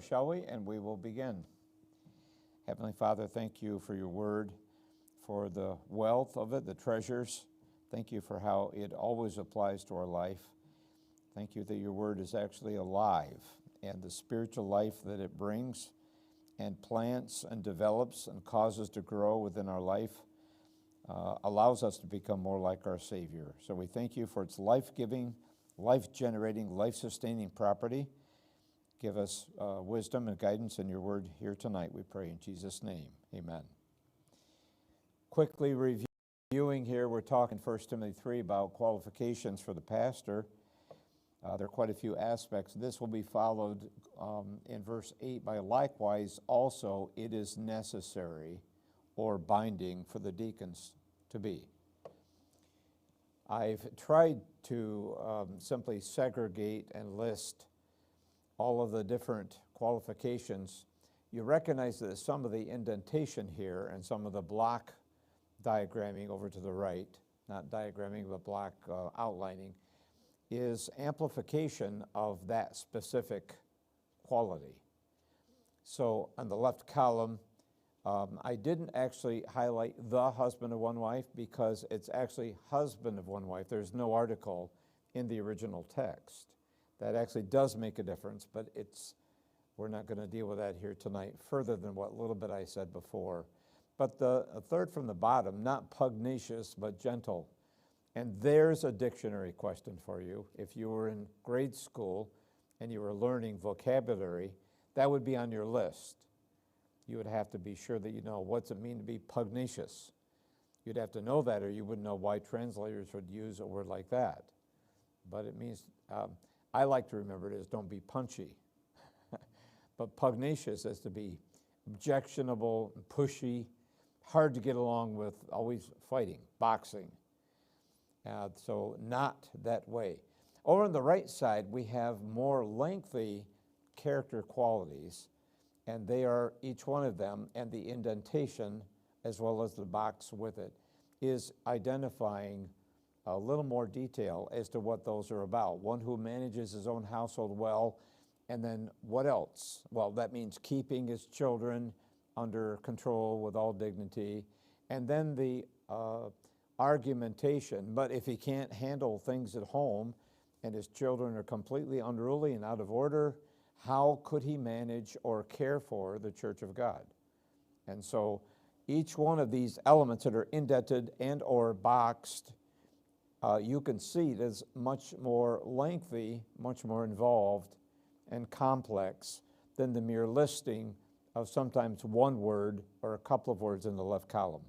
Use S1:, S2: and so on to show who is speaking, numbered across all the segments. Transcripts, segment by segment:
S1: Shall we? And we will begin. Heavenly Father, thank you for your word, for the wealth of it, the treasures. Thank you for how it always applies to our life. Thank you that your word is actually alive, and the spiritual life that it brings and plants and develops and causes to grow within our life allows us to become more like our Savior. So we thank you for its life-giving, life-generating, life-sustaining property. Give us wisdom and guidance in your word here tonight, we pray in Jesus' name. Amen. Quickly reviewing here, we're talking 1 Timothy 3 about qualifications for the pastor. There are quite a few aspects. This will be followed in verse 8 by likewise also it is necessary or binding for the deacons to be. I've tried to simply segregate and list all of the different qualifications. You recognize that some of the indentation here and some of the block diagramming over to the right, not diagramming, but block outlining, is amplification of that specific quality. So on the left column, I didn't actually highlight the husband of one wife because it's actually husband of one wife. There's no article in the original text. That actually does make a difference, but we're not going to deal with that here tonight further than what little bit I said before. But the third from the bottom, not pugnacious, but gentle. And there's a dictionary question for you. If you were in grade school and you were learning vocabulary, that would be on your list. You would have to be sure that you know what's it mean to be pugnacious. You'd have to know that, or you wouldn't know why translators would use a word like that. But it means, I like to remember it as don't be punchy. But pugnacious is to be objectionable, pushy, hard to get along with, always fighting, boxing. So not that way. Over on the right side, we have more lengthy character qualities, and they are each one of them, and the indentation, as well as the box with it, is identifying a little more detail as to what those are about. One who manages his own household well, and then what else? Well, that means keeping his children under control with all dignity, and then the argumentation. But if he can't handle things at home and his children are completely unruly and out of order, how could he manage or care for the church of God? And so each one of these elements that are indented and or boxed, you can see it is much more lengthy, much more involved and complex than the mere listing of sometimes one word or a couple of words in the left column.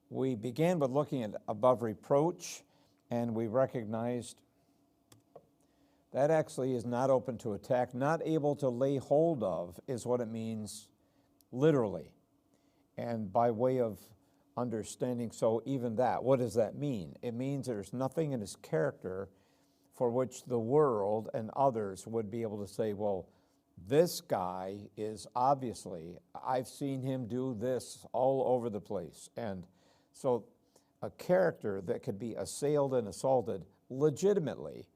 S1: We began with looking at above reproach, and we recognized that actually is not open to attack. Not able to lay hold of is what it means literally. And by way of understanding, so even that, what does that mean? It means there's nothing in his character for which the world and others would be able to say, well, this guy is obviously, I've seen him do this all over the place. And so a character that could be assailed and assaulted legitimately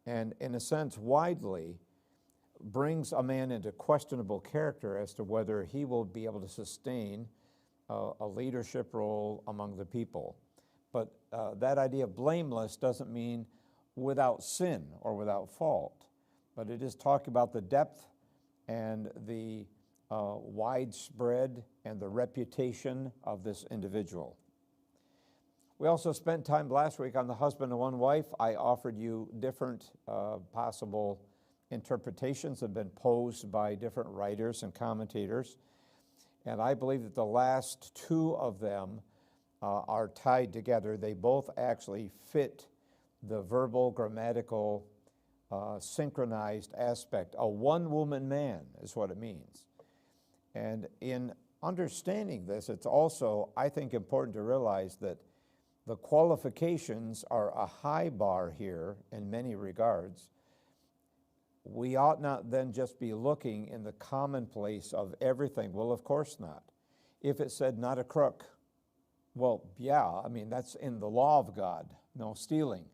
S1: and in a sense widely brings a man into questionable character as to whether he will be able to sustain a leadership role among the people. But that idea of blameless doesn't mean without sin or without fault, but it is talking about the depth and the widespread and the reputation of this individual. We also spent time last week on the husband and one wife. I offered you different possible interpretations that have been posed by different writers and commentators. And I believe that the last two of them are tied together. They both actually fit the verbal, grammatical, synchronized aspect. A one-woman man is what it means. And in understanding this, it's also, I think, important to realize that the qualifications are a high bar here in many regards. We ought not then just be looking in the commonplace of everything. Well, of course not. If it said not a crook, well, yeah, I mean, that's in the law of God, no stealing.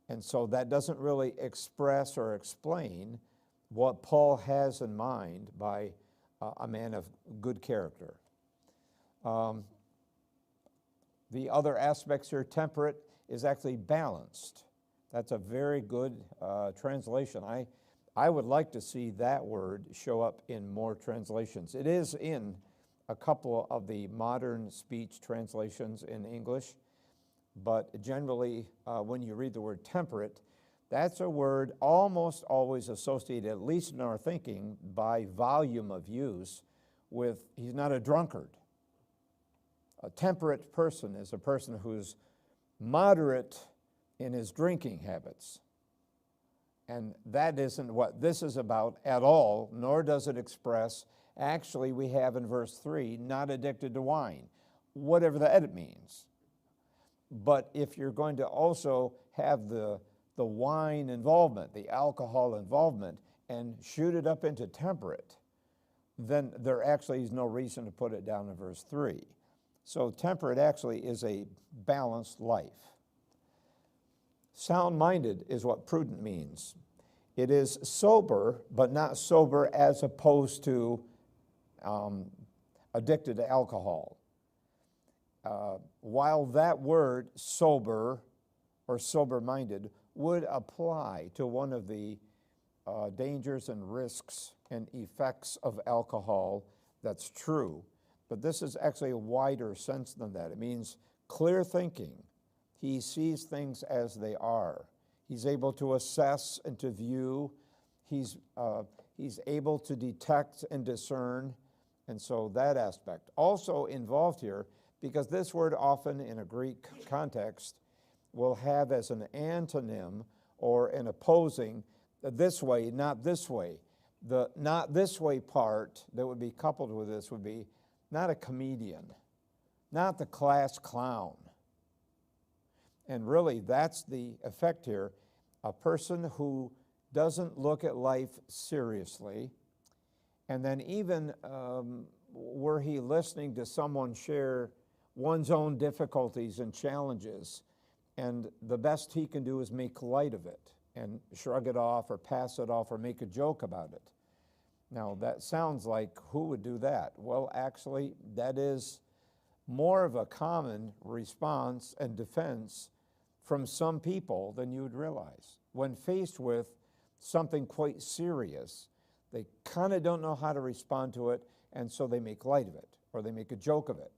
S1: And so that doesn't really express or explain what Paul has in mind by a man of good character. The other aspects here, temperate, is actually balanced. That's a very good translation. I would like to see that word show up in more translations. It is in a couple of the modern speech translations in English, but generally when you read the word temperate, that's a word almost always associated, at least in our thinking, by volume of use with he's not a drunkard. A temperate person is a person who's moderate in his drinking habits. And that isn't what this is about at all, nor does it express, actually we have in verse 3, not addicted to wine, whatever that means. But if you're going to also have the wine involvement, the alcohol involvement, and shoot it up into temperate, then there actually is no reason to put it down in verse 3. So temperate actually is a balanced life. Sound-minded is what prudent means. It is sober, but not sober as opposed to addicted to alcohol. While that word sober or sober-minded would apply to one of the dangers and risks and effects of alcohol, that's true. But this is actually a wider sense than that. It means clear thinking. He sees things as they are. He's able to assess and to view. He's able to detect and discern. And so that aspect. Also involved here, because this word often in a Greek context will have as an antonym or an opposing this way, not this way. The not this way part that would be coupled with this would be not a comedian, not the class clown. And really, that's the effect here. A person who doesn't look at life seriously, and then even were he listening to someone share one's own difficulties and challenges, and the best he can do is make light of it and shrug it off or pass it off or make a joke about it. Now, that sounds like who would do that? Well, actually, that is more of a common response and defense from some people than you would realize. When faced with something quite serious, they kind of don't know how to respond to it, and so they make light of it, or they make a joke of it.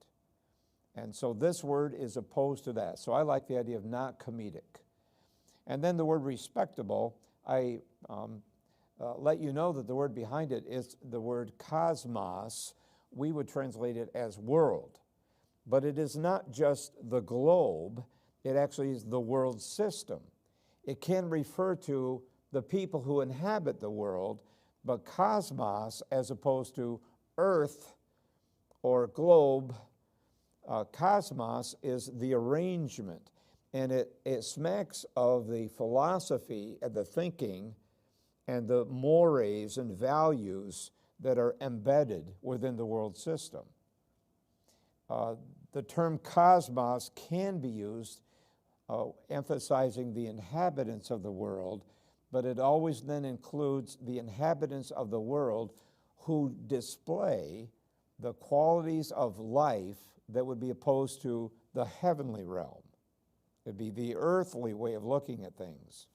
S1: And so this word is opposed to that. So I like the idea of not comedic. And then the word respectable, I let you know that the word behind it is the word cosmos. We would translate it as world. But it is not just the globe, it actually is the world system. It can refer to the people who inhabit the world, but cosmos as opposed to earth or globe, cosmos is the arrangement. And it smacks of the philosophy and the thinking and the mores and values that are embedded within the world system. The term cosmos can be used emphasizing the inhabitants of the world, but it always then includes the inhabitants of the world who display the qualities of life that would be opposed to the heavenly realm. It'd be the earthly way of looking at things.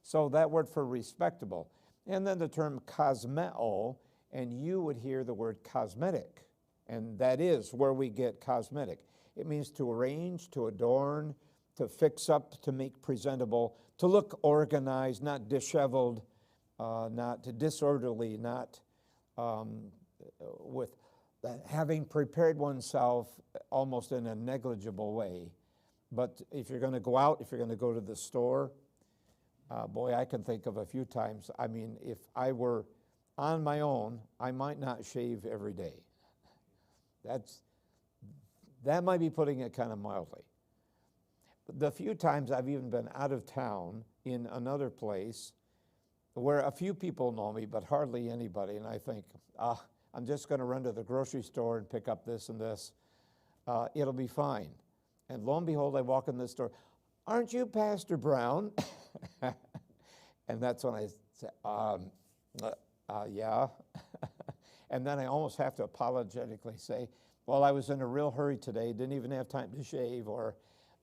S1: So that word for respectable. And then the term cosmeo, and you would hear the word cosmetic. And that is where we get cosmetic. It means to arrange, to adorn, to fix up, to make presentable, to look organized, not disheveled, not disorderly, not with having prepared oneself almost in a negligible way. But if you're going to go out, if you're going to go to the store, boy, I can think of a few times. I mean, if I were on my own, I might not shave every day. That might be putting it kind of mildly. The few times I've even been out of town in another place where a few people know me, but hardly anybody, and I think, I'm just going to run to the grocery store and pick up this and this. It'll be fine. And lo and behold, I walk in this store. aren't you Pastor Brown? And that's when I say, yeah. And then I almost have to apologetically say, well, I was in a real hurry today, didn't even have time to shave.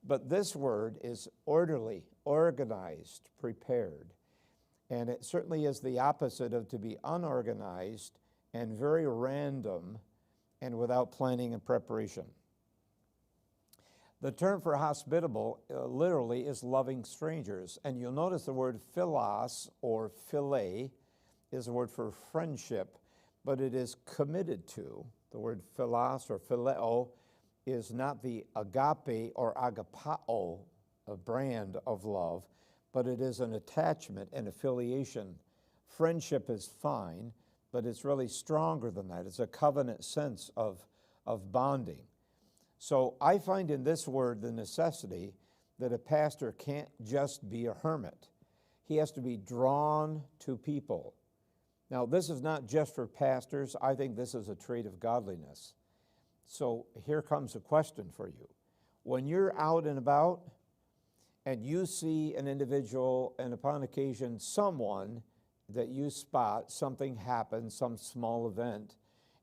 S1: But this word is orderly, organized, prepared. And it certainly is the opposite of to be unorganized and very random and without planning and preparation. The term for hospitable literally is loving strangers. And you'll notice the word philos or philia is a word for friendship, but it is committed to. The word philos or phileo is not the agape or agapao, a brand of love, but it is an attachment and affiliation. Friendship is fine, but it's really stronger than that. It's a covenant sense of bonding. So I find in this word the necessity that a pastor can't just be a hermit. He has to be drawn to people. Now, this is not just for pastors. I think this is a trait of godliness. So here comes a question for you. When you're out and about and you see an individual, and upon occasion someone that you spot, something happens, some small event,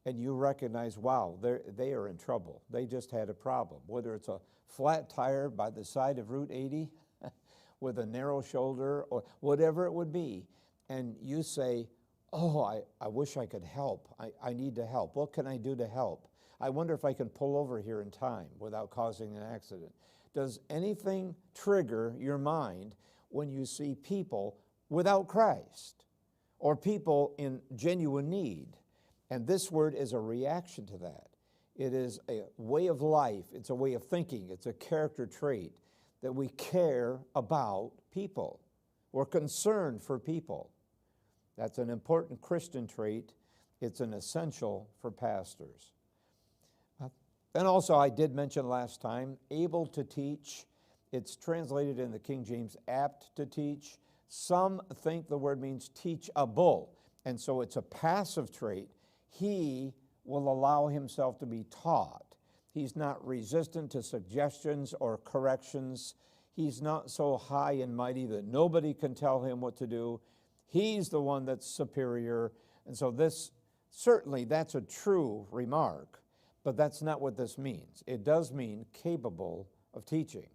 S1: and you recognize, wow, they are in trouble. They just had a problem. Whether it's a flat tire by the side of Route 80 with a narrow shoulder or whatever it would be, and you say, oh, I wish I could help. I need to help. What can I do to help? I wonder if I can pull over here in time without causing an accident. Does anything trigger your mind when you see people without Christ or people in genuine need? And this word is a reaction to that. It is a way of life. It's a way of thinking. It's a character trait that we care about people. We're concerned for people. That's an important Christian trait. It's an essential for pastors. Then also, I did mention last time, able to teach. It's translated in the King James, apt to teach. Some think the word means teachable, and so it's a passive trait. He will allow himself to be taught. He's not resistant to suggestions or corrections. He's not so high and mighty that nobody can tell him what to do. He's the one that's superior. And so certainly that's a true remark, but that's not what this means. It does mean capable of teaching.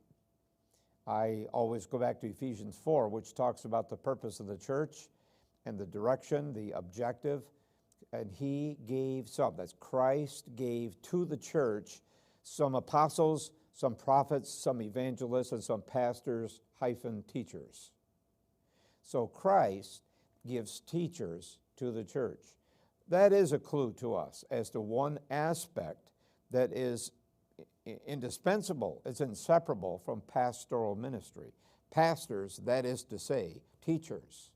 S1: I always go back to Ephesians 4, which talks about the purpose of the church and the direction, the objective. And he gave that's Christ gave to the church some apostles, some prophets, some evangelists, and some pastors - teachers. So Christ gives teachers to the church. That is a clue to us as to one aspect that is indispensable, it's inseparable from pastoral ministry. Pastors, that is to say, teachers.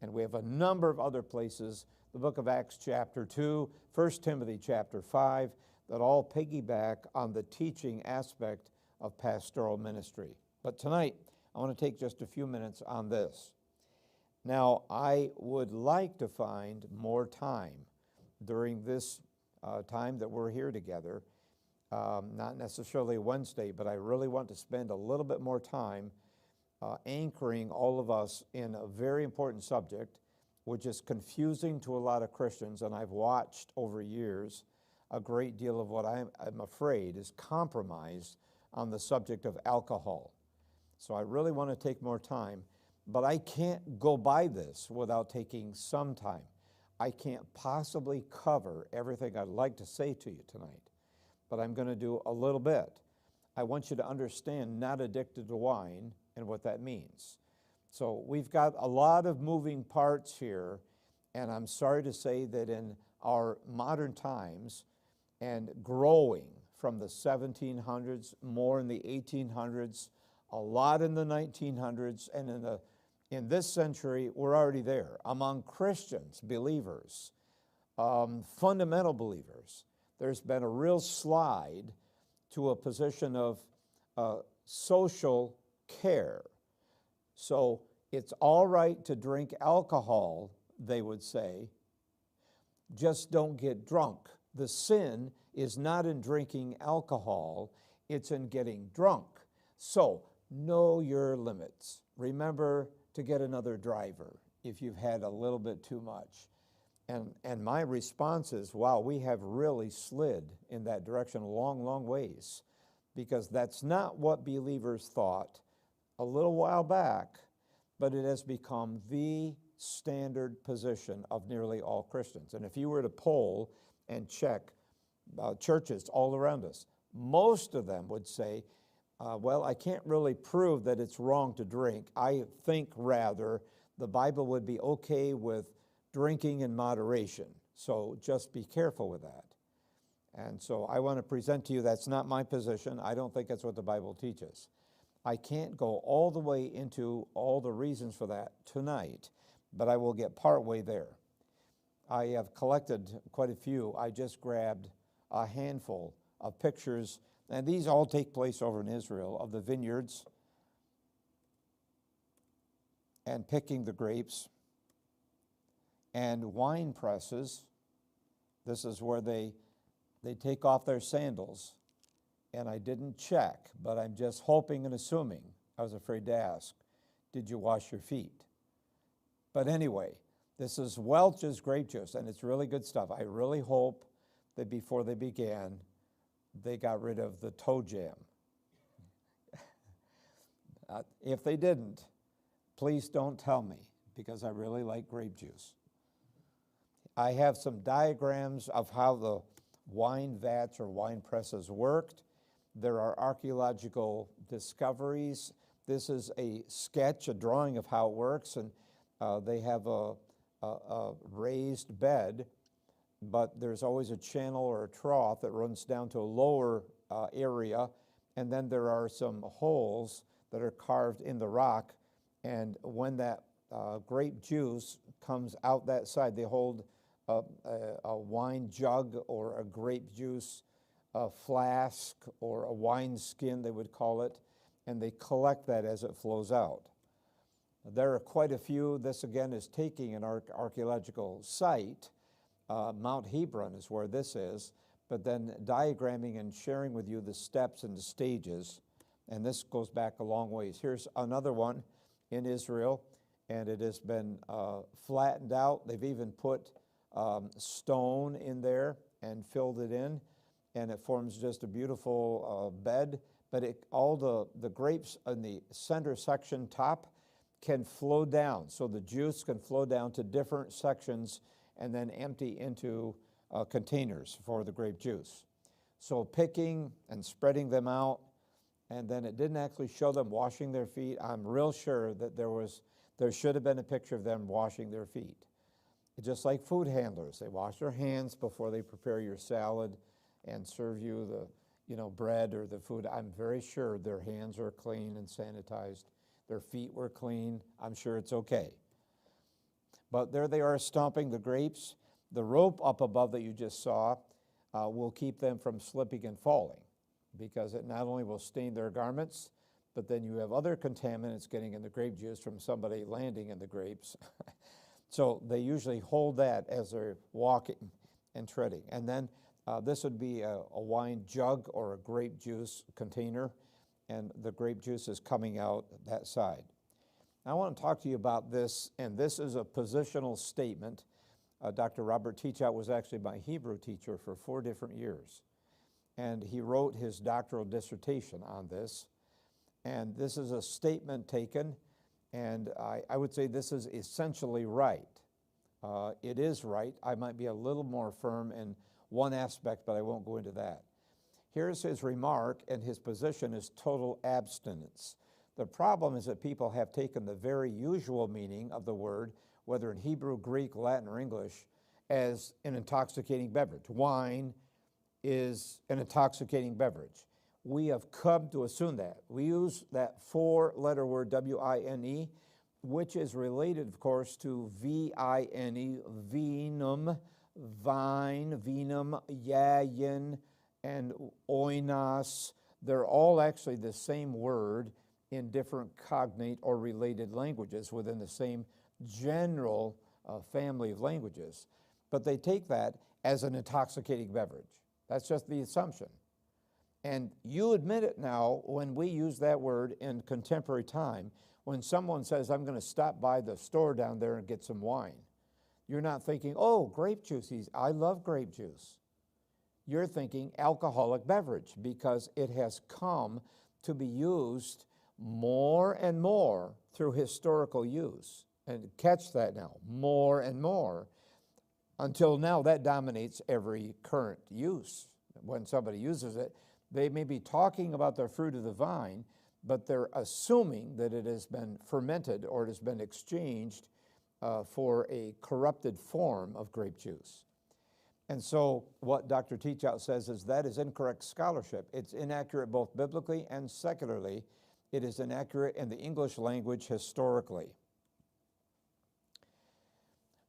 S1: And we have a number of other places, the book of Acts chapter 2, 1 Timothy chapter 5, that all piggyback on the teaching aspect of pastoral ministry. But tonight, I want to take just a few minutes on this. Now, I would like to find more time during this time that we're here together, not necessarily Wednesday, but I really want to spend a little bit more time anchoring all of us in a very important subject, which is confusing to a lot of Christians, and I've watched over years a great deal of what I'm afraid is compromise on the subject of alcohol. So I really want to take more time, but I can't go by this without taking some time. I can't possibly cover everything I'd like to say to you tonight, but I'm going to do a little bit. I want you to understand not addicted to wine and what that means. So we've got a lot of moving parts here, and I'm sorry to say that in our modern times and growing from the 1700s, more in the 1800s, a lot in the 1900s, and in this century, we're already there. Among Christians, believers, fundamental believers, there's been a real slide to a position of social care. So it's all right to drink alcohol, they would say, just don't get drunk. The sin is not in drinking alcohol, it's in getting drunk. So know your limits. Remember to get another driver if you've had a little bit too much. And my response is, wow, we have really slid in that direction a long, long ways, because that's not what believers thought a little while back, but it has become the standard position of nearly all Christians. And if you were to poll and check churches all around us, most of them would say, well, I can't really prove that it's wrong to drink. I think rather the Bible would be okay with drinking in moderation. So just be careful with that. And so I want to present to you that's not my position. I don't think that's what the Bible teaches. I can't go all the way into all the reasons for that tonight, but I will get part way there. I have collected quite a few. I just grabbed a handful of pictures, and these all take place over in Israel, of the vineyards and picking the grapes and wine presses. This is where they take off their sandals. And I didn't check, but I'm just hoping and assuming, I was afraid to ask, did you wash your feet? But anyway, this is Welch's grape juice, and it's really good stuff. I really hope that before they began, they got rid of the toe jam. If they didn't, please don't tell me, because I really like grape juice. I have some diagrams of how the wine vats or wine presses worked. There are archaeological discoveries. This is a sketch, a drawing of how it works, and they have a raised bed, but there's always a channel or a trough that runs down to a lower area, and then there are some holes that are carved in the rock, and when that grape juice comes out that side, they hold a wine jug or a grape juice flask or a wine skin, they would call it, and they collect that as it flows out. There are quite a few. This again is taking an archaeological site. Mount Hebron is where this is, but then diagramming and sharing with you the steps and the stages, and this goes back a long ways. Here's another one in Israel, and it has been flattened out. They've even put stone in there and filled it in, and it forms just a beautiful bed. But all the grapes in the center section top can flow down, so the juice can flow down to different sections and then empty into containers for the grape juice. So picking and spreading them out, and then it didn't actually show them washing their feet. I'm real sure that there should have been a picture of them washing their feet. Just like food handlers, they wash their hands before they prepare your salad and serve you the bread or the food. I'm very sure their hands are clean and sanitized. Their feet were clean. I'm sure it's okay. But there they are stomping the grapes. The rope up above that you just saw will keep them from slipping and falling, because it not only will stain their garments, but then you have other contaminants getting in the grape juice from somebody landing in the grapes. So they usually hold that as they're walking and treading. And then this would be a wine jug or a grape juice container, and the grape juice is coming out that side. I want to talk to you about this, and this is a positional statement. Dr. Robert Teachout was actually my Hebrew teacher for 4 different years, and he wrote his doctoral dissertation on this. And this is a statement taken, and I would say this is essentially right. It is right. I might be a little more firm in one aspect, but I won't go into that. Here's his remark, and his position is total abstinence. The problem is that people have taken the very usual meaning of the word, whether in Hebrew, Greek, Latin, or English, as an intoxicating beverage. Wine is an intoxicating beverage. We have come to assume that. We use that 4-letter word, W-I-N-E, which is related, of course, to V-I-N-E, vinum, vine, vinum, yayin, and oinos. They're all actually the same word in different cognate or related languages within the same general family of languages. But they take that as an intoxicating beverage. That's just the assumption. And you admit it now when we use that word in contemporary time. When someone says, I'm going to stop by the store down there and get some wine, you're not thinking, oh, grape juice. I love grape juice. You're thinking alcoholic beverage, because it has come to be used more and more through historical use. And catch that now, more and more, until now that dominates every current use. When somebody uses it, they may be talking about the fruit of the vine, but they're assuming that it has been fermented or it has been exchanged for a corrupted form of grape juice. And so what Dr. Teachout says is that is incorrect scholarship. It's inaccurate both biblically and secularly. It is inaccurate in the English language historically.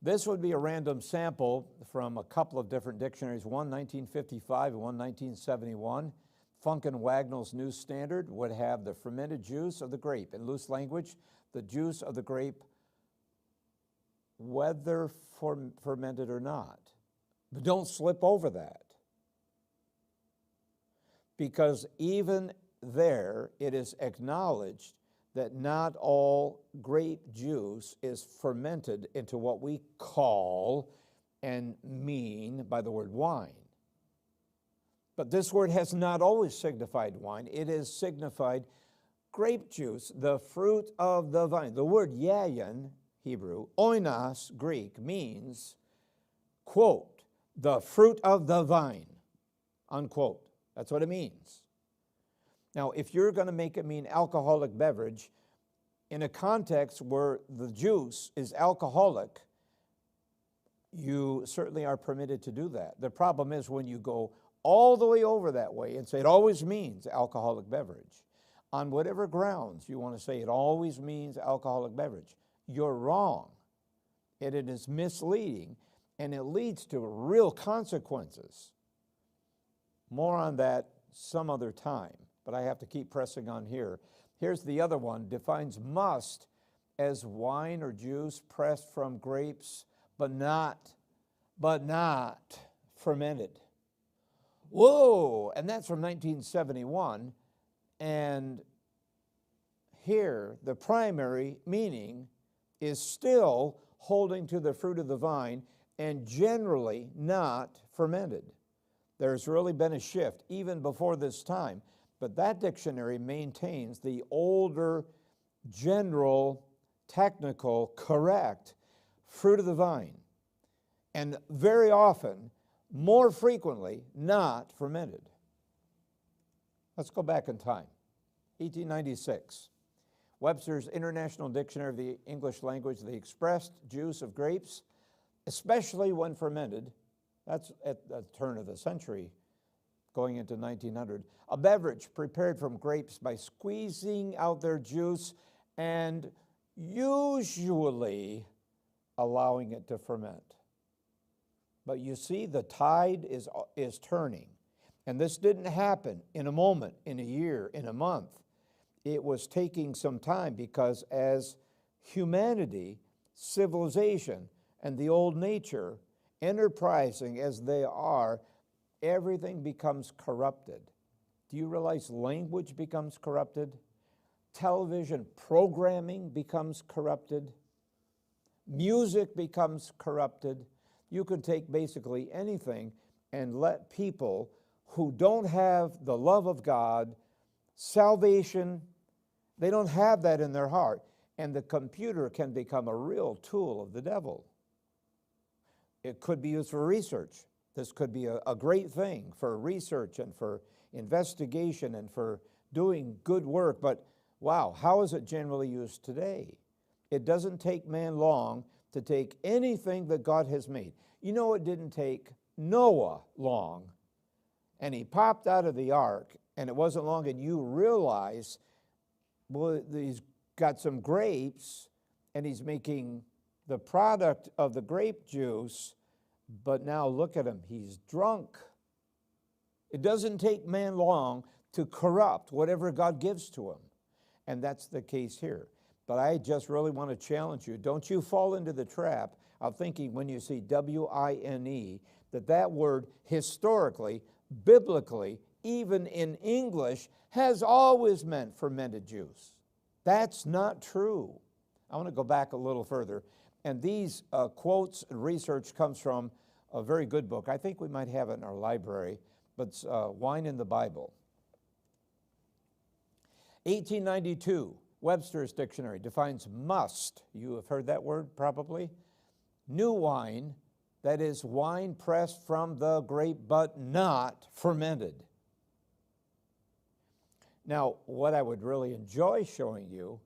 S1: This would be a random sample from a couple of different dictionaries, one 1955 and one 1971. Funk and Wagnall's New Standard would have the fermented juice of the grape. In loose language, the juice of the grape, whether fermented or not. But don't slip over that. Because even there, it is acknowledged that not all grape juice is fermented into what we call and mean by the word wine. But this word has not always signified wine. It has signified grape juice, the fruit of the vine. The word yayin, Hebrew, oinos, Greek, means, quote, the fruit of the vine, unquote. That's what it means. Now, if you're going to make it mean alcoholic beverage, in a context where the juice is alcoholic, you certainly are permitted to do that. The problem is when you go all the way over that way and say it always means alcoholic beverage, on whatever grounds you want to say it always means alcoholic beverage, you're wrong. It is misleading, and it leads to real consequences. More on that some other time, but I have to keep pressing on here. Here's the other one, defines must as wine or juice pressed from grapes, but not fermented. Whoa, and that's from 1971, and here the primary meaning is still holding to the fruit of the vine and generally not fermented. There's really been a shift even before this time, but that dictionary maintains the older, general, technical, correct fruit of the vine, and very often, more frequently, not fermented. Let's go back in time. 1896, Webster's International Dictionary of the English Language, the expressed juice of grapes, especially when fermented, that's at the turn of the century, going into 1900, a beverage prepared from grapes by squeezing out their juice and usually allowing it to ferment. But you see, the tide is turning. And this didn't happen in a moment, in a year, in a month. It was taking some time because as humanity, civilization, and the old nature, enterprising as they are, everything becomes corrupted. Do you realize language becomes corrupted? Television programming becomes corrupted. Music becomes corrupted. You could take basically anything and let people who don't have the love of God, salvation, they don't have that in their heart. And the computer can become a real tool of the devil. It could be used for research. This could be a great thing for research and for investigation and for doing good work. But wow, how is it generally used today? It doesn't take man long to take anything that God has made. You know, it didn't take Noah long, and he popped out of the ark, and it wasn't long, and you realize, well, he's got some grapes, and he's making the product of the grape juice, but now look at him, he's drunk. It doesn't take man long to corrupt whatever God gives to him, and that's the case here. But I just really want to challenge you. Don't you fall into the trap of thinking when you see W-I-N-E, that word historically, biblically, even in English, has always meant fermented juice. That's not true. I want to go back a little further. And these quotes and research comes from a very good book. I think we might have it in our library, but it's Wine in the Bible. 1892, Webster's Dictionary defines must. You have heard that word probably. New wine, that is wine pressed from the grape but not fermented. Now, what I would really enjoy showing you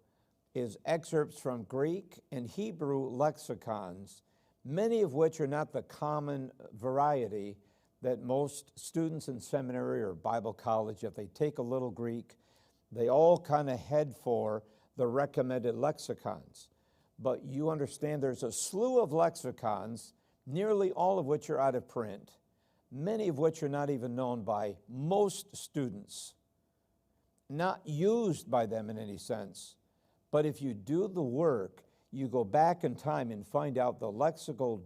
S1: is excerpts from Greek and Hebrew lexicons, many of which are not the common variety that most students in seminary or Bible college, if they take a little Greek, they all kind of head for the recommended lexicons. But you understand there's a slew of lexicons, nearly all of which are out of print, many of which are not even known by most students, not used by them in any sense. But if you do the work, you go back in time and find out the lexical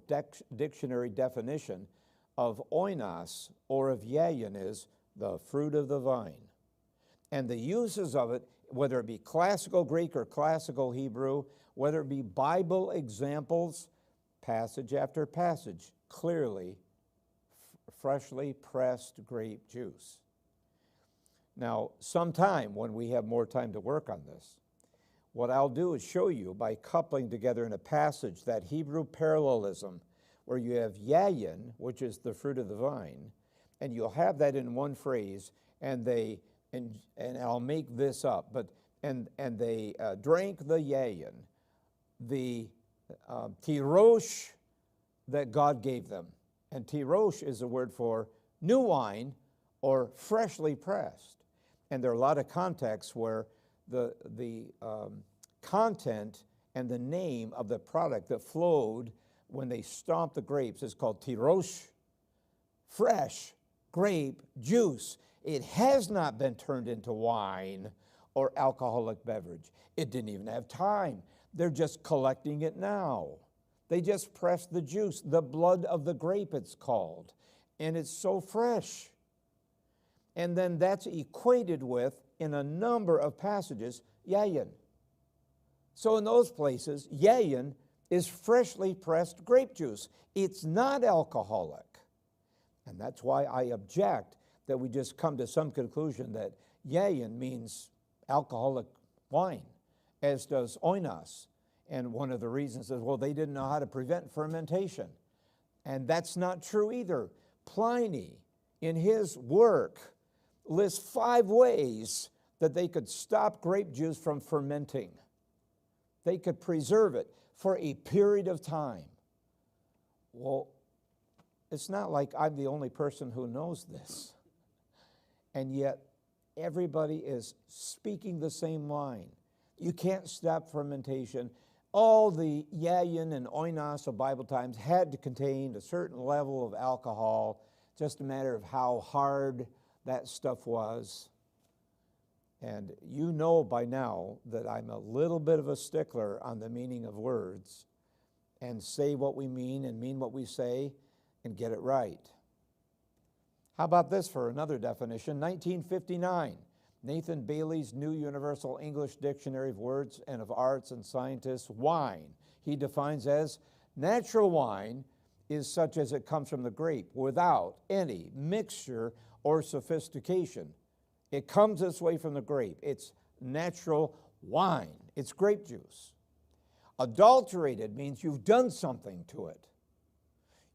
S1: dictionary definition of oinos or of yayin is the fruit of the vine. And the uses of it, whether it be classical Greek or classical Hebrew, whether it be Bible examples, passage after passage, clearly freshly pressed grape juice. Now, sometime when we have more time to work on this, what I'll do is show you by coupling together in a passage that Hebrew parallelism where you have yayin, which is the fruit of the vine, and you'll have that in one phrase, and I'll make this up, but they drank the yayin, the tirosh that God gave them. And tirosh is a word for new wine or freshly pressed. And there are a lot of contexts where the content and the name of the product that flowed when they stomped the grapes is called tirosh, fresh grape juice. It has not been turned into wine or alcoholic beverage. It didn't even have time. They're just collecting it now. They just pressed the juice, the blood of the grape it's called, and it's so fresh. And then that's equated with, in a number of passages, yayin. So in those places, yayin is freshly pressed grape juice. It's not alcoholic. And that's why I object that we just come to some conclusion that yayin means alcoholic wine, as does oinos. And one of the reasons is, well, they didn't know how to prevent fermentation. And that's not true either. Pliny, in his work, lists 5 ways that they could stop grape juice from fermenting. They could preserve it for a period of time. Well, it's not like I'm the only person who knows this. And yet, everybody is speaking the same line. You can't stop fermentation. All the yayin and oinos of Bible times had to contain a certain level of alcohol, just a matter of how hard that stuff was. And you know by now that I'm a little bit of a stickler on the meaning of words and say what we mean and mean what we say and get it right. How about this for another definition? 1959, Nathan Bailey's New Universal English Dictionary of Words and of Arts and Scientists, wine. He defines as natural wine is such as it comes from the grape without any mixture or sophistication. It comes this way from the grape. It's natural wine. It's grape juice. Adulterated means you've done something to it.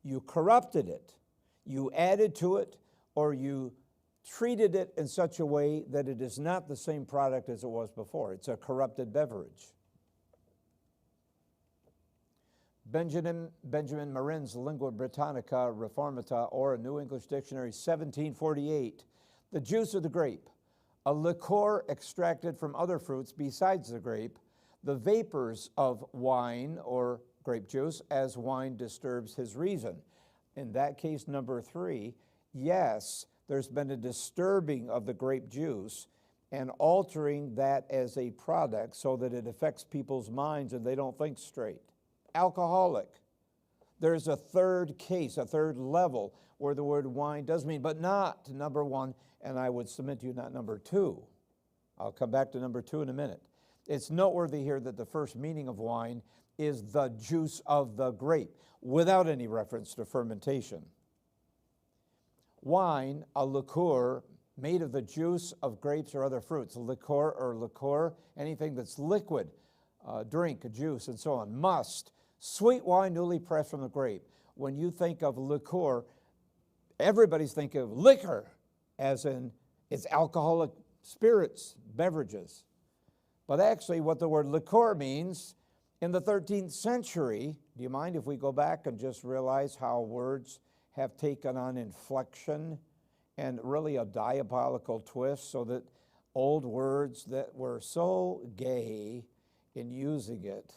S1: You corrupted it. You added to it, or you treated it in such a way that it is not the same product as it was before. It's a corrupted beverage. Benjamin Marin's Lingua Britannica Reformata, or a New English Dictionary, 1748. The juice of the grape, a liqueur extracted from other fruits besides the grape, the vapors of wine or grape juice, as wine disturbs his reason. In that case, number 3, yes, there's been a disturbing of the grape juice and altering that as a product so that it affects people's minds and they don't think straight. Alcoholic. There's a third case, a third level, where the word wine does mean, but not, number 1, and I would submit to you not number 2. I'll come back to number 2 in a minute. It's noteworthy here that the first meaning of wine is the juice of the grape, without any reference to fermentation. Wine, a liqueur made of the juice of grapes or other fruits. Liqueur, anything that's liquid, drink, juice, and so on. Must, sweet wine newly pressed from the grape. When you think of liqueur, everybody's thinking of liquor, as in it's alcoholic spirits, beverages. But actually what the word liqueur means in the 13th century, do you mind if we go back and just realize how words have taken on inflection and really a diabolical twist, so that old words that were so gay in using it,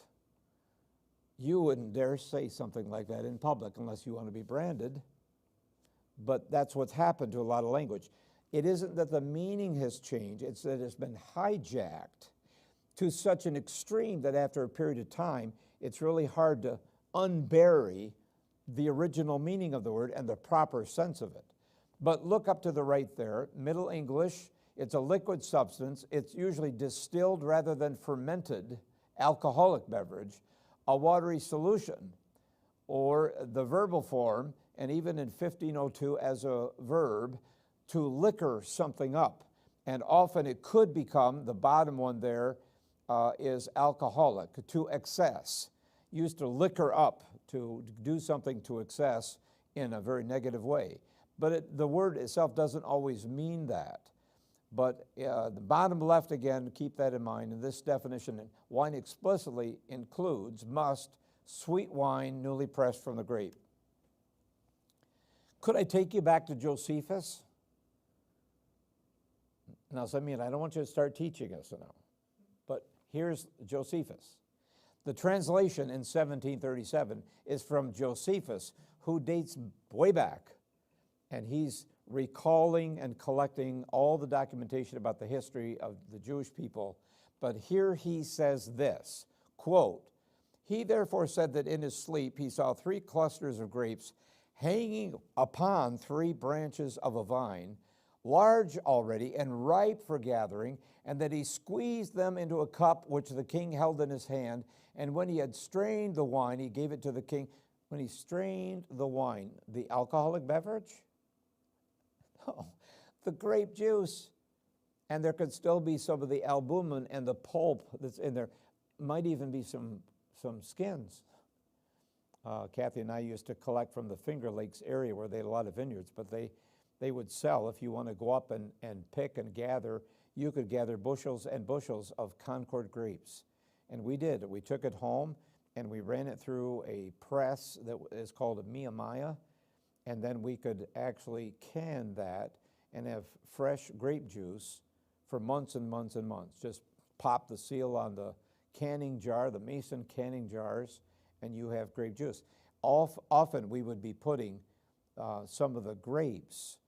S1: you wouldn't dare say something like that in public unless you want to be branded. But that's what's happened to a lot of language. It isn't that the meaning has changed, it's that it's been hijacked to such an extreme that after a period of time, it's really hard to unbury the original meaning of the word and the proper sense of it. But look up to the right there, Middle English, it's a liquid substance. It's usually distilled rather than fermented alcoholic beverage, a watery solution, or the verbal form, and even in 1502 as a verb, to liquor something up. And often it could become, the bottom one there is alcoholic, to excess. Used to liquor up, to do something to excess in a very negative way. But the word itself doesn't always mean that. But the bottom left, again, keep that in mind. In this definition, wine explicitly includes, must, sweet wine newly pressed from the grape. Could I take you back to Josephus? Now, I mean, I don't want you to start teaching us now. But here's Josephus. The translation in 1737 is from Josephus, who dates way back. And he's recalling and collecting all the documentation about the history of the Jewish people. But here he says this, quote, "He therefore said that in his sleep he saw 3 clusters of grapes hanging upon 3 branches of a vine, large already and ripe for gathering, and that he squeezed them into a cup which the king held in his hand, and when he had strained the wine, he gave it to the king." When he strained the wine, the alcoholic beverage? No, the grape juice. And there could still be some of the albumin and the pulp that's in there. Might even be some skins. Kathy and I used to collect from the Finger Lakes area where they had a lot of vineyards, but they would sell, if you want to go up and pick and gather, you could gather bushels and bushels of Concord grapes. And we did. We took it home and we ran it through a press that is called a Miyamaya, and then we could actually can that and have fresh grape juice for months and months and months. Just pop the seal on the canning jar, the Mason canning jars, and you have grape juice. Often we would be putting some of the grapes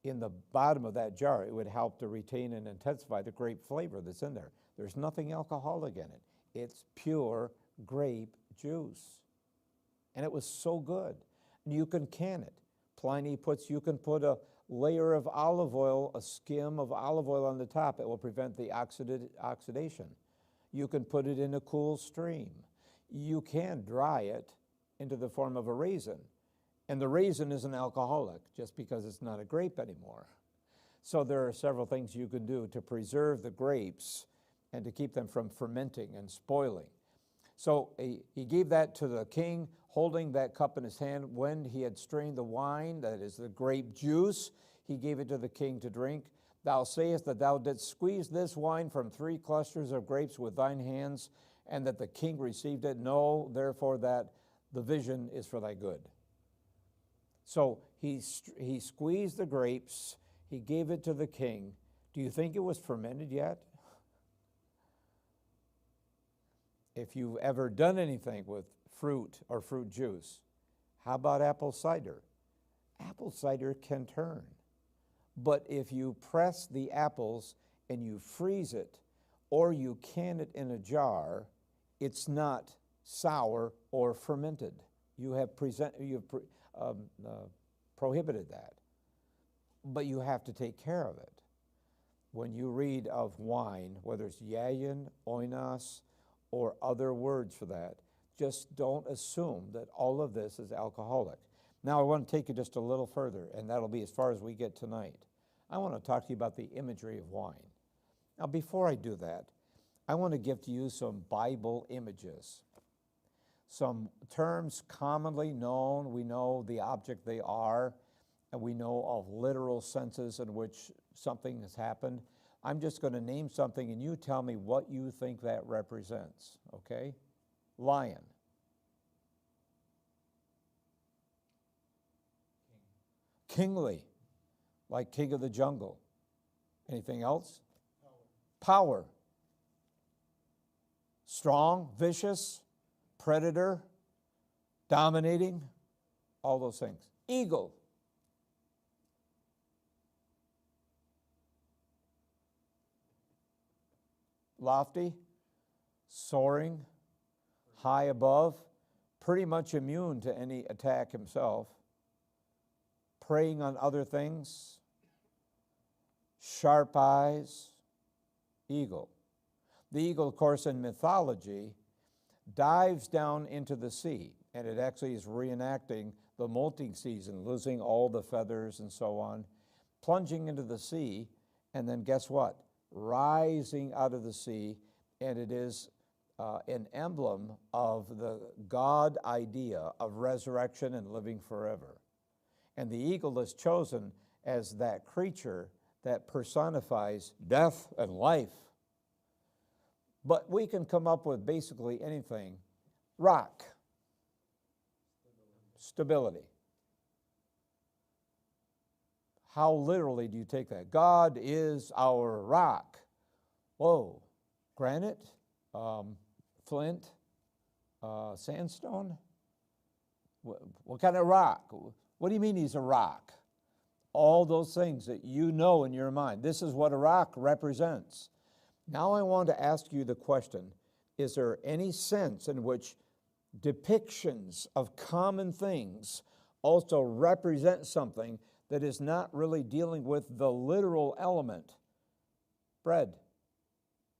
S1: in the bottom of that jar. It would help to retain and intensify the grape flavor that's in there. There's nothing alcoholic in it. It's pure grape juice. And it was so good. And you can can it. Pliny puts, you can put a layer of olive oil, a skim of olive oil on the top. It will prevent the oxidation. You can put it in a cool stream. You can dry it into the form of a raisin. And the raisin isn't alcoholic just because it's not a grape anymore. So there are several things you can do to preserve the grapes and to keep them from fermenting and spoiling. So he gave that to the king, holding that cup in his hand. When he had strained the wine, that is the grape juice, he gave it to the king to drink. "Thou sayest that thou didst squeeze this wine from 3 clusters of grapes with thine hands, and that the king received it. Know, therefore, that the vision is for thy good." So he squeezed the grapes. He gave it to the king. Do you think it was fermented yet? If you've ever done anything with fruit or fruit juice, how about apple cider? Apple cider can turn. But if you press the apples and you freeze it, or you can it in a jar, it's not sour or fermented. You have prohibited that. but you have to take care of it. When you read of wine, whether it's yayin, oinos, or other words for that, just don't assume that all of this is alcoholic. Now I want to take you just a little further, and that'll be as far as we get tonight. I want to talk to you about the imagery of wine. Now before I do that, I want to give to you some Bible images. Some terms commonly known, we know the object they are, and we know of literal senses in which something has happened. I'm just going to name something and you tell me what you think that represents, okay? Lion. Kingly, like king of the jungle. Anything else? Power. Strong, vicious, predator, dominating, all those things. Eagle. Lofty, soaring, high above, pretty much immune to any attack himself, preying on other things, sharp eyes, eagle. The eagle, of course, in mythology, dives down into the sea, and it actually is reenacting the molting season, losing all the feathers and so on, plunging into the sea, and then guess what? Rising out of the sea, and it is an emblem of the God idea of resurrection and living forever. And the eagle is chosen as that creature that personifies death and life. But we can come up with basically anything. Rock. Stability. How literally do you take that? God is our rock. Whoa. Granite? Flint? Sandstone? What kind of rock? What do you mean he's a rock? All those things that you know in your mind. This is what a rock represents. Now I want to ask you the question, is there any sense in which depictions of common things also represent something that is not really dealing with the literal element? Bread,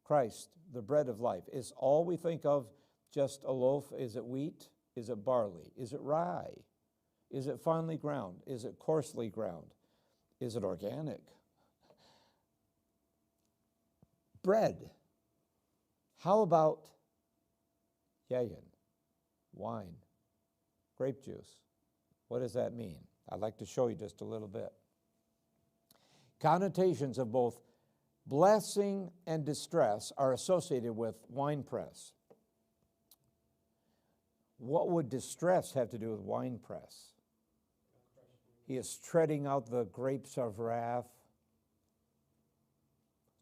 S1: Christ, the bread of life. Is all we think of just a loaf? Is it wheat? Is it barley? Is it rye? Is it finely ground? Is it coarsely ground? Is it organic? Bread. How about yayin, wine, grape juice? What does that mean? I'd like to show you just a little bit. Connotations of both blessing and distress are associated with wine press. What would distress have to do with wine press? He is treading out the grapes of wrath.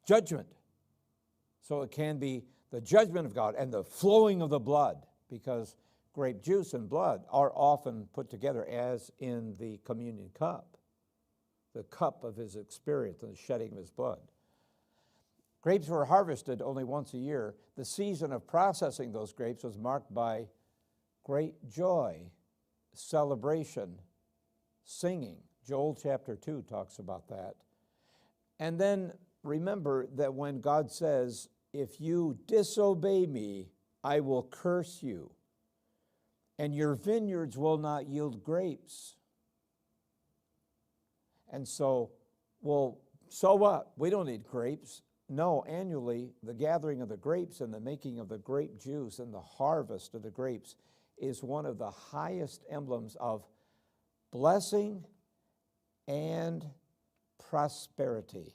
S1: Judgment. So it can be the judgment of God and the flowing of the blood, because grape juice and blood are often put together as in the communion cup, the cup of his experience and the shedding of his blood. Grapes were harvested only once a year. The season of processing those grapes was marked by great joy, celebration, singing. Joel chapter 2 talks about that. And then remember that when God says, if you disobey me, I will curse you, and your vineyards will not yield grapes. And so, well, so what? We don't need grapes. No, annually, the gathering of the grapes and the making of the grape juice and the harvest of the grapes is one of the highest emblems of blessing and prosperity.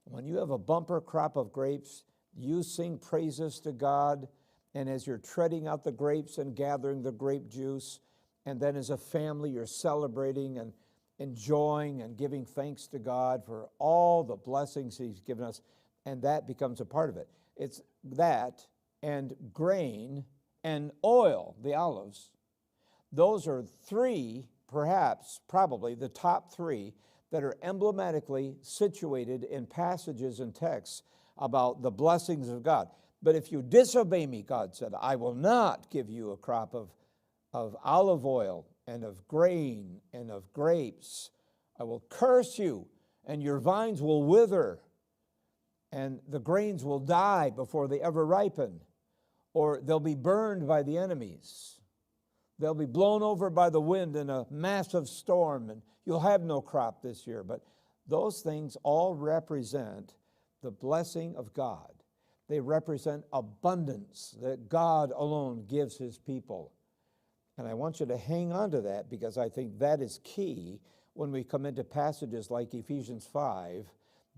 S1: When you have a bumper crop of grapes, you sing praises to God, and as you're treading out the grapes and gathering the grape juice, and then as a family you're celebrating and enjoying and giving thanks to God for all the blessings he's given us, and that becomes a part of it. It's that and grain and oil, the olives. Those are three, perhaps, probably the top three that are emblematically situated in passages and texts about the blessings of God. But if you disobey me, God said, I will not give you a crop of olive oil and of grain and of grapes, I will curse you, and your vines will wither, and the grains will die before they ever ripen, or they'll be burned by the enemies. They'll be blown over by the wind in a massive storm, and you'll have no crop this year. But those things all represent the blessing of God. They represent abundance that God alone gives his people. And I want you to hang on to that, because I think that is key when we come into passages like Ephesians 5,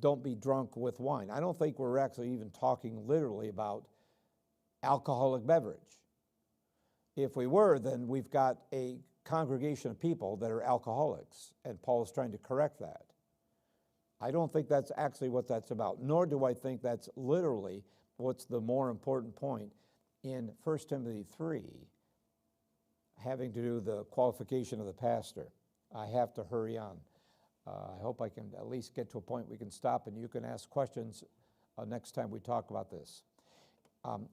S1: don't be drunk with wine. I don't think we're actually even talking literally about alcoholic beverage. If we were, then we've got a congregation of people that are alcoholics, and Paul's trying to correct that. I don't think that's actually what that's about, nor do I think that's literally what's the more important point in 1 Timothy 3, having to do the qualification of the pastor. I have to hurry on. I hope I can at least get to a point we can stop and you can ask questions next time we talk about this.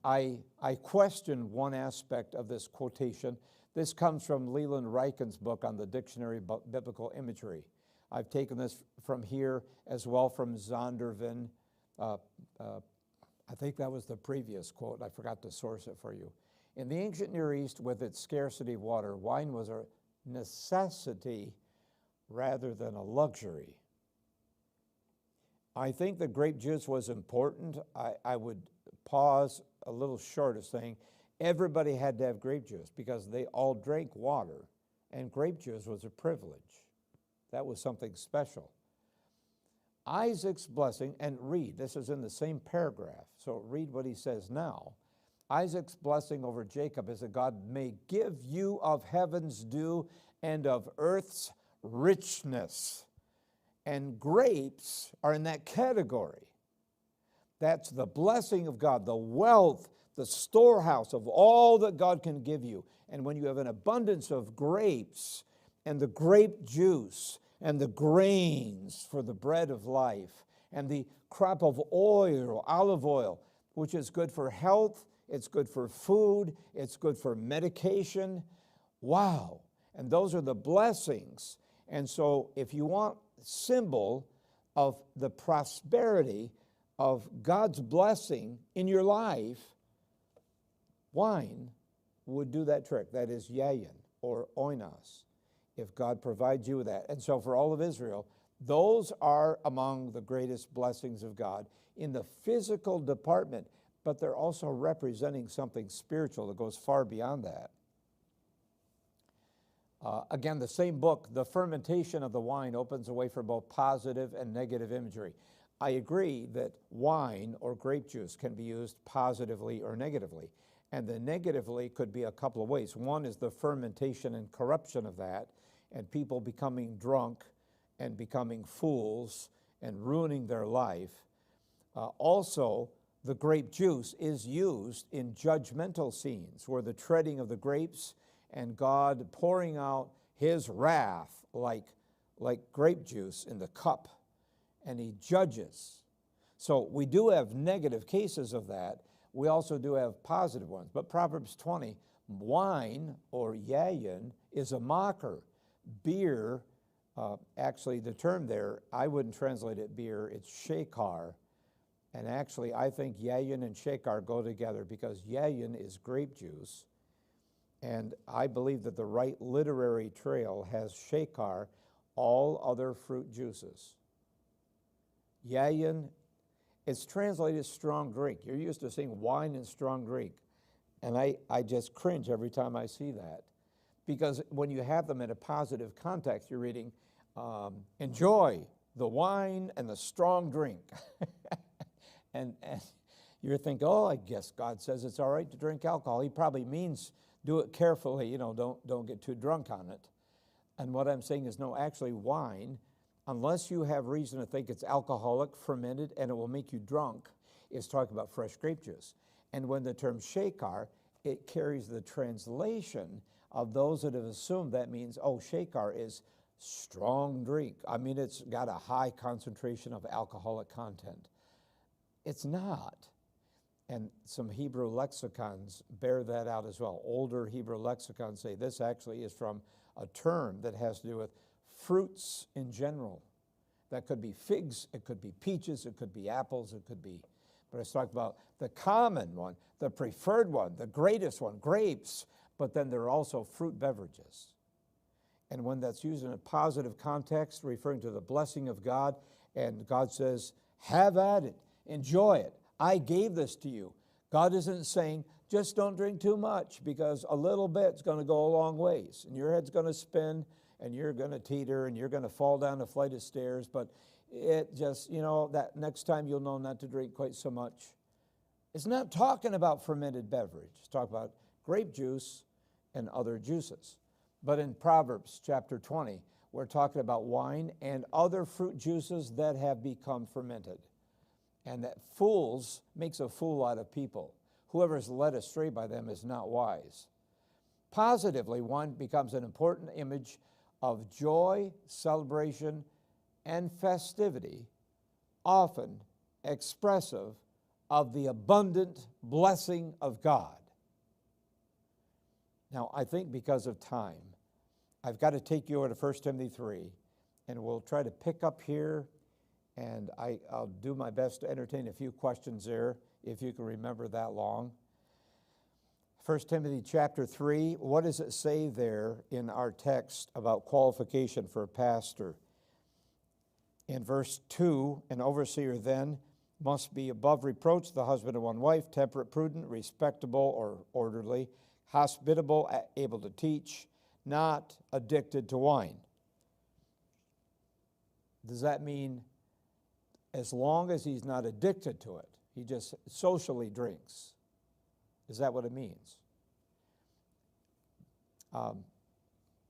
S1: I question one aspect of this quotation. This comes from Leland Ryken's book on the Dictionary of Biblical Imagery. I've taken this from here as well from Zondervan. I think that was the previous quote. I forgot to source it for you. In the ancient Near East, with its scarcity of water, wine was a necessity rather than a luxury. I think the grape juice was important. I would pause a little short of saying everybody had to have grape juice because they all drank water, and grape juice was a privilege. That was something special. Isaac's blessing, and read, this is in the same paragraph, so read what he says now. Isaac's blessing over Jacob is that God may give you of heaven's dew and of earth's richness. And grapes are in that category. That's the blessing of God, the wealth, the storehouse of all that God can give you. And when you have an abundance of grapes and the grape juice and the grains for the bread of life and the crop of oil, olive oil, which is good for health, it's good for food, it's good for medication. Wow. And those are the blessings. And so if you want symbol of the prosperity of God's blessing in your life, wine would do that trick. That is yayin or oinos, if God provides you with that. And so for all of Israel, those are among the greatest blessings of God in the physical department, but they're also representing something spiritual that goes far beyond that. Again, the same book, The Fermentation of the Wine, opens a way for both positive and negative imagery. I agree that wine or grape juice can be used positively or negatively. And the negatively could be a couple of ways. One is the fermentation and corruption of that, and people becoming drunk and becoming fools and ruining their life. Also, the grape juice is used in judgmental scenes where the treading of the grapes and God pouring out his wrath like grape juice in the cup, and he judges. So we do have negative cases of that. We also do have positive ones. But Proverbs 20, wine or yayin is a mocker. Beer, actually the term there, I wouldn't translate it beer, it's shekar. And actually I think yayin and shekar go together because yayin is grape juice. And I believe that the right literary trail has shekar, all other fruit juices. Yayin, it's translated strong drink. You're used to seeing wine and strong drink. And I just cringe every time I see that. Because when you have them in a positive context, you're reading, enjoy the wine and the strong drink. and you're thinking, oh, I guess God says it's all right to drink alcohol. He probably means do it carefully, don't get too drunk on it. And what I'm saying is, no, actually wine, unless you have reason to think it's alcoholic, fermented, and it will make you drunk, is talking about fresh grape juice. And when the term shekar, it carries the translation of those that have assumed that means, oh, shekar is strong drink. I mean, it's got a high concentration of alcoholic content. It's not. And some Hebrew lexicons bear that out as well. Older Hebrew lexicons say this actually is from a term that has to do with fruits in general. That could be figs, it could be peaches, it could be apples, it could be, but it's talking about the common one, the preferred one, the greatest one, grapes, but then there are also fruit beverages. And when that's used in a positive context, referring to the blessing of God, and God says, have at it, enjoy it, I gave this to you. God isn't saying, just don't drink too much, because a little bit's going to go a long ways, and your head's going to spin, and you're going to teeter, and you're going to fall down a flight of stairs, but it just, that next time you'll know not to drink quite so much. It's not talking about fermented beverage. It's talking about grape juice and other juices. But in Proverbs chapter 20, we're talking about wine and other fruit juices that have become fermented. And that makes a fool out of people. Whoever is led astray by them is not wise. Positively, wine becomes an important image of joy, celebration, and festivity, often expressive of the abundant blessing of God. Now, I think because of time, I've got to take you over to 1 Timothy 3, and we'll try to pick up here, and I'll do my best to entertain a few questions there, if you can remember that long. 1 Timothy chapter 3, what does it say there in our text about qualification for a pastor? In verse 2, an overseer then must be above reproach, the husband of one wife, temperate, prudent, respectable or orderly, hospitable, able to teach, not addicted to wine. Does that mean as long as he's not addicted to it, he just socially drinks? Is that what it means?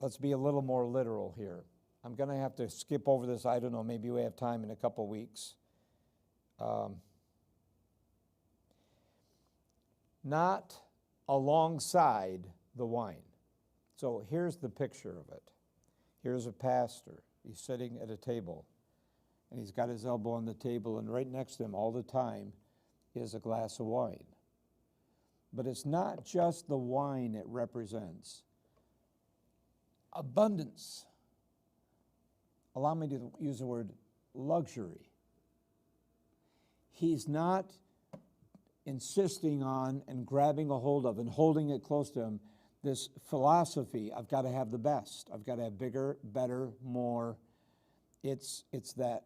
S1: Let's be a little more literal here. I'm going to have to skip over this. I don't know, maybe we have time in a couple weeks. Not alongside the wine. So here's the picture of it. Here's a pastor. He's sitting at a table, and he's got his elbow on the table, and right next to him all the time is a glass of wine. But it's not just the wine it represents. Abundance. Allow me to use the word luxury. He's not insisting on and grabbing a hold of and holding it close to him this philosophy, I've got to have the best. I've got to have bigger, better, more. It's that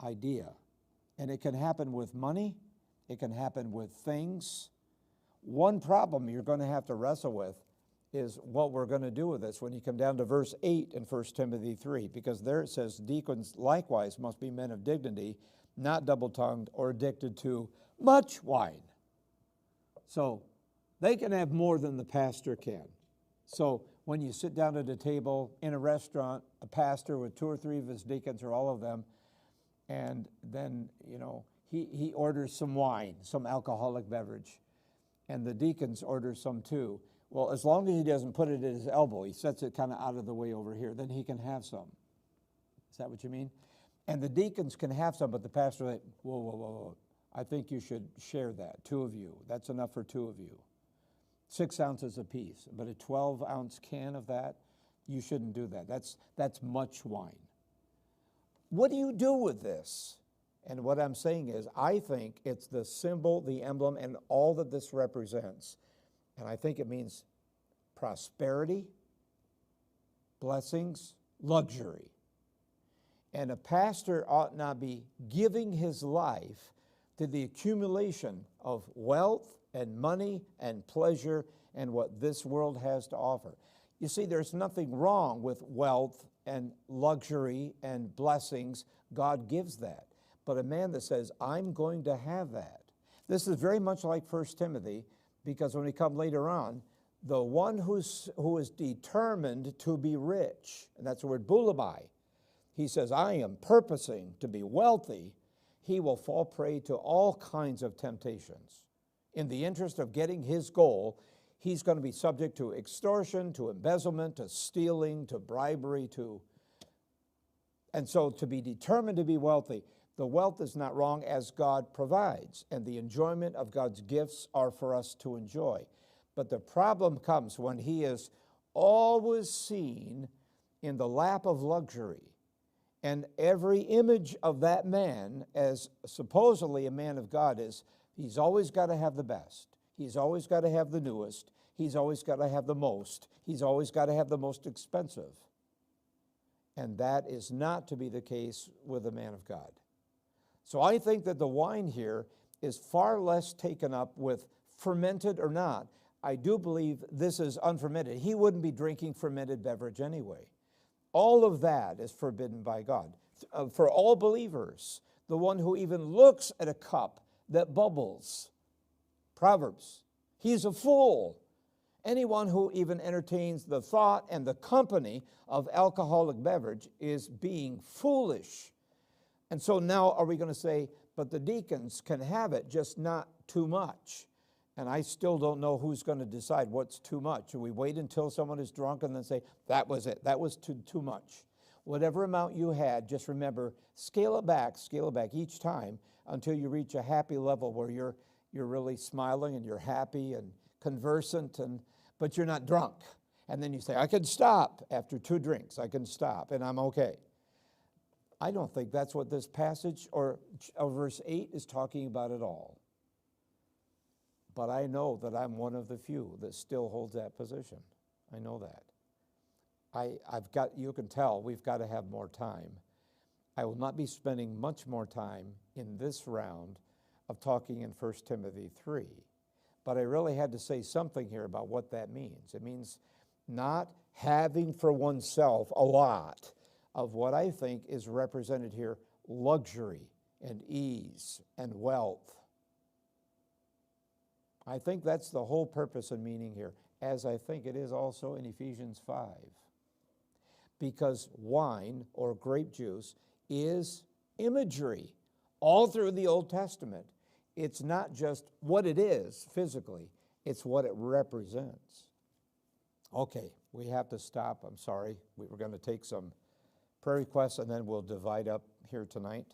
S1: idea. And it can happen with money. It can happen with things. One problem you're going to have to wrestle with is what we're going to do with this when you come down to verse 8 in 1 Timothy 3, because there it says, deacons likewise must be men of dignity, not double-tongued or addicted to much wine. So they can have more than the pastor can. So when you sit down at a table in a restaurant, a pastor with 2 or 3 of his deacons or all of them, and then, he orders some wine, some alcoholic beverage, and the deacons order some too. Well, as long as he doesn't put it at his elbow, he sets it kind of out of the way over here, then he can have some. Is that what you mean? And the deacons can have some, but the pastor, like, whoa. I think you should share that, 2 of you. That's enough for 2 of you. 6 ounces apiece, but a 12-ounce can of that, you shouldn't do that. That's much wine. What do you do with this? And what I'm saying is, I think it's the symbol, the emblem, and all that this represents. And I think it means prosperity, blessings, luxury. And a pastor ought not be giving his life to the accumulation of wealth and money and pleasure and what this world has to offer. You see, there's nothing wrong with wealth and luxury and blessings. God gives that. But a man that says, I'm going to have that. This is very much like 1 Timothy, because when we come later on, the one who is determined to be rich, and that's the word boulomai, he says, I am purposing to be wealthy, he will fall prey to all kinds of temptations. In the interest of getting his goal, he's going to be subject to extortion, to embezzlement, to stealing, to bribery, and so to be determined to be wealthy. The wealth is not wrong as God provides, and the enjoyment of God's gifts are for us to enjoy. But the problem comes when he is always seen in the lap of luxury. And every image of that man, as supposedly a man of God, is he's always got to have the best. He's always got to have the newest. He's always got to have the most. He's always got to have the most expensive. And that is not to be the case with a man of God. So I think that the wine here is far less taken up with fermented or not. I do believe this is unfermented. He wouldn't be drinking fermented beverage anyway. All of that is forbidden by God. For all believers, the one who even looks at a cup that bubbles, Proverbs, he's a fool. Anyone who even entertains the thought and the company of alcoholic beverage is being foolish. And so now are we going to say, but the deacons can have it, just not too much? And I still don't know who's going to decide what's too much. Should we wait until someone is drunk and then say, that was it, that was too much? Whatever amount you had, just remember, scale it back each time until you reach a happy level where you're really smiling and you're happy and conversant, but you're not drunk. And then you say, I can stop after 2 drinks. I can stop and I'm okay. I don't think that's what this passage or verse 8 is talking about at all. But I know that I'm one of the few that still holds that position. I know that. You can tell we've got to have more time. I will not be spending much more time in this round of talking in 1 Timothy 3. But I really had to say something here about what that means. It means not having for oneself a lot of what I think is represented here, luxury and ease and wealth. I think that's the whole purpose and meaning here, as I think it is also in Ephesians 5. Because wine or grape juice is imagery all through the Old Testament. It's not just what it is physically, it's what it represents. Okay, we have to stop. I'm sorry. We were going to take some prayer requests and then we'll divide up here tonight.